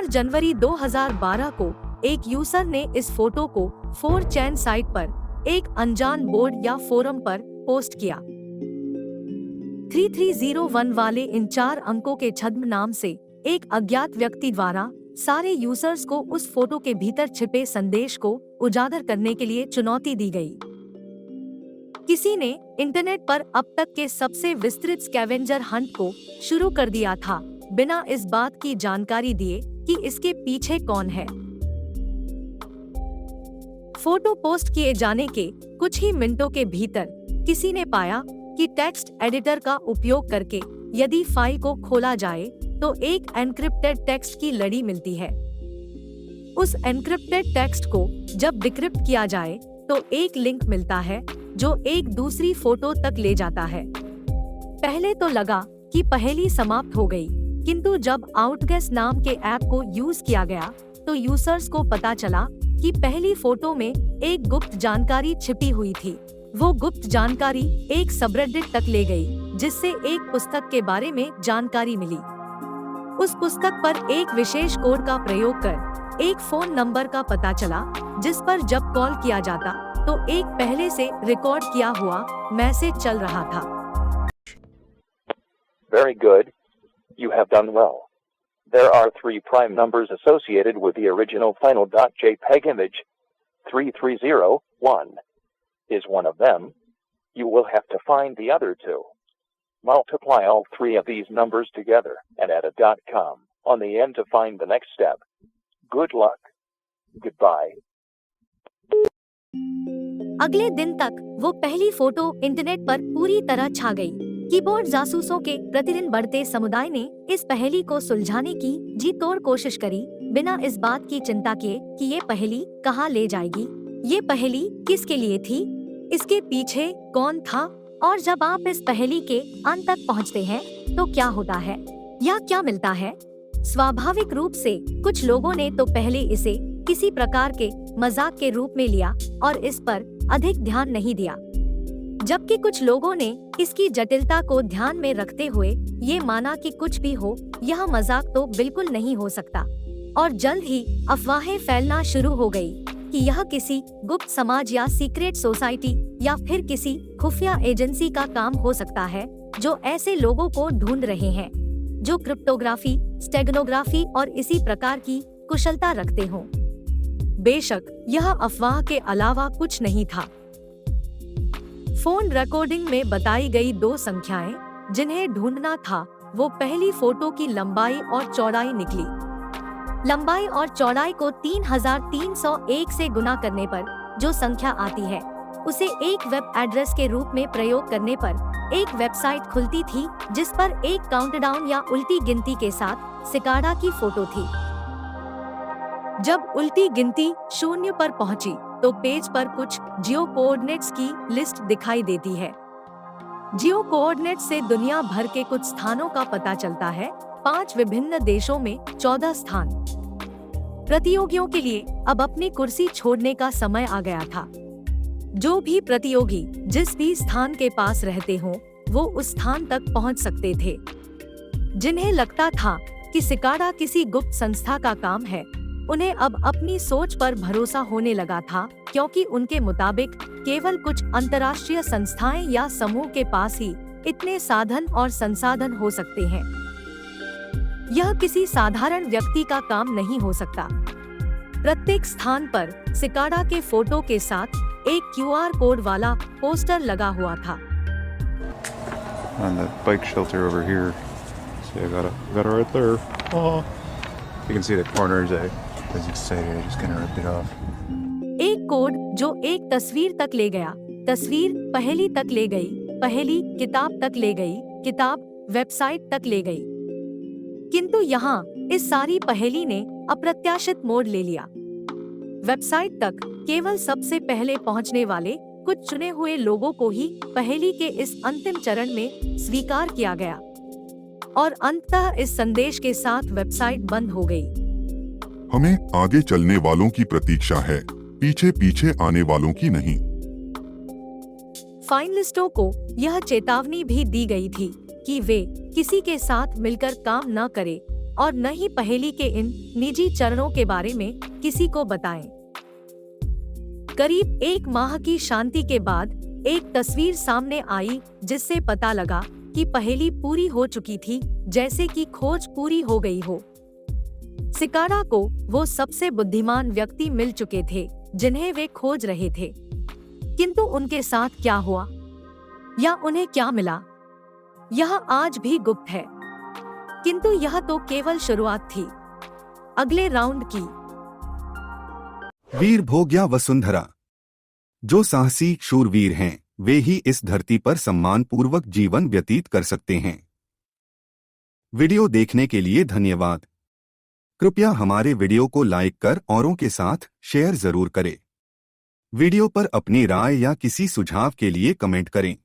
जनवरी 2012 को एक यूजर ने इस फोटो को 4chan साइट पर एक अनजान बोर्ड या फोरम पर पोस्ट किया। 3301 वाले इन 4 अंकों के छद्म नाम से एक अज्ञात व्यक्ति द्वारा सारे यूजर्स को उस फोटो के भीतर छिपे संदेश को उजागर करने के लिए चुनौती दी गई। किसी ने इंटरनेट पर अब तक के सबसे विस्तृत स्कैवेंजर हंट को शुरू कर दिया था, बिना इस बात की जानकारी दिए कि इसके पीछे कौन है। फोटो पोस्ट किए जाने के कुछ ही मिनटों के भीतर किसी ने पाया कि टेक्स्ट एडिटर का उपयोग करके यदि फाइल को खोला जाए तो एक एन्क्रिप्टेड टेक्स्ट की लड़ी मिलती है। उस एन्क्रिप्टेड टेक्स्ट को जब डिक्रिप्ट किया जाए तो एक लिंक मिलता है जो एक दूसरी फोटो तक ले जाता है। पहले तो लगा कि पहेली समाप्त हो गई, किंतु जब आउटगेस नाम के ऐप को यूज किया गया तो यूजर्स को पता चला कि पहली फोटो में एक गुप्त जानकारी छिपी हुई थी। वो गुप्त जानकारी एक सबरेडिट तक ले गई, जिससे एक पुस्तक के बारे में जानकारी मिली। उस पुस्तक पर एक विशेष कोड का प्रयोग कर एक फोन नंबर का पता चला, जिस पर जब कॉल किया जाता तो एक पहले से रिकॉर्ड किया हुआ मैसेज चल रहा था। Very good. You have done well. There are 3 prime numbers associated with the original final.jpg image. 3301 is one of them. You will have to find the other 2. Multiply all 3 of these numbers together and add a .com on the end to find the next step. Good luck. Goodbye. अगले दिन तक वो पहली photo internet पर पूरी तरह छा गई। कीबोर्ड जासूसों के प्रतिदिन बढ़ते समुदाय ने इस पहेली को सुलझाने की जी तोड़ कोशिश करी, बिना इस बात की चिंता किए कि ये पहेली कहाँ ले जाएगी, ये पहेली किसके लिए थी, इसके पीछे कौन था, और जब आप इस पहेली के अंत तक पहुँचते हैं तो क्या होता है या क्या मिलता है। स्वाभाविक रूप से कुछ लोगों ने तो पहले इसे किसी प्रकार के मजाक के रूप में लिया और इस पर अधिक ध्यान नहीं दिया, जबकि कुछ लोगों ने इसकी जटिलता को ध्यान में रखते हुए ये माना कि कुछ भी हो, यह मजाक तो बिल्कुल नहीं हो सकता। और जल्द ही अफवाहें फैलना शुरू हो गई कि यह किसी गुप्त समाज या सीक्रेट सोसाइटी या फिर किसी खुफिया एजेंसी का काम हो सकता है, जो ऐसे लोगों को ढूंढ रहे हैं जो क्रिप्टोग्राफी, स्टेगनोग्राफी और इसी प्रकार की कुशलता रखते हों। बेशक यह अफवाह के अलावा कुछ नहीं था। फोन रिकॉर्डिंग में बताई गई 2 संख्याएं जिन्हें ढूंढना था, वो पहली फोटो की लंबाई और चौड़ाई निकली। लंबाई और चौड़ाई को 3301 से गुना करने पर जो संख्या आती है, उसे एक वेब एड्रेस के रूप में प्रयोग करने पर एक वेबसाइट खुलती थी, जिस पर एक काउंटडाउन या उल्टी गिनती के साथ सिकाडा की फोटो थी। जब उल्टी गिनती 0 पर पहुंची तो पेज पर कुछ जियो कोऑर्डिनेट्स की लिस्ट दिखाई देती है। जियो कोऑर्डिनेट्स से दुनिया भर के कुछ स्थानों का पता चलता है। 5 विभिन्न देशों में 14 स्थान। प्रतियोगियों के लिए अब अपनी कुर्सी छोड़ने का समय आ गया था। जो भी प्रतियोगी जिस भी स्थान के पास रहते हों, वो उस स्थान तक पहुंच सकते थे। जिन्हें लगता था कि सिकाडा किसी गुप्त संस्था का काम है, उन्हें अब अपनी सोच पर भरोसा होने लगा था, क्योंकि उनके मुताबिक केवल कुछ अंतर्राष्ट्रीय संस्थाएं या समूह के पास ही इतने साधन और संसाधन हो सकते हैं। यह किसी साधारण व्यक्ति का काम नहीं हो सकता। प्रत्येक स्थान पर सिकाडा के फोटो के साथ एक QR कोड वाला पोस्टर लगा हुआ था। On the bike shelter over here. See, I got it right there. Oh. You can see the corners. I was excited. I just kind of ripped it off. एक code जो एक तस्वीर तक ले गया, तस्वीर पहेली तक ले गई, पहेली किताब तक ले गई, किताब वेबसाइट तक ले गई। किंतु यहाँ इस सारी पहेली ने अप्रत्याशित मोड़ ले लिया। वेबसाइट तक केवल सबसे पहले पहुँचने वाले कुछ चुने हुए लोगों को ही पहेली के इस अंतिम चरण में स्वीकार किया गया और अंततः इस संदेश के साथ वेबसाइट बंद हो गई। हमें आगे चलने वालों की प्रतीक्षा है, पीछे पीछे आने वालों की नहीं। फाइनलिस्टों को यह चेतावनी भी दी गई थी कि वे किसी के साथ मिलकर काम न करें और न ही पहेली के इन निजी चरणों के बारे में किसी को बताएं। करीब 1 माह की शांति के बाद एक तस्वीर सामने आई जिससे पता लगा कि पहेली पूरी हो चुकी थी, जैसे कि खोज पूरी हो गई हो। सिकारा को वो सबसे बुद्धिमान व्यक्ति मिल चुके थे जिन्हें वे खोज रहे थे, किंतु उनके साथ क्या हुआ या उन्हें क्या मिला, यह आज भी गुप्त है। किंतु यह तो केवल शुरुआत थी। अगले राउंड की वीर भोग या वसुंधरा। जो साहसी शूरवीर हैं वे ही इस धरती पर सम्मान पूर्वक जीवन व्यतीत कर सकते हैं। वीडियो देखने के लिए धन्यवाद। कृपया हमारे वीडियो को लाइक कर औरों के साथ शेयर जरूर करें। वीडियो पर अपनी राय या किसी सुझाव के लिए कमेंट करें।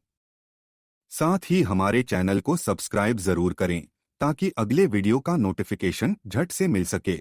साथ ही हमारे चैनल को सब्सक्राइब जरूर करें ताकि अगले वीडियो का नोटिफिकेशन झट से मिल सके।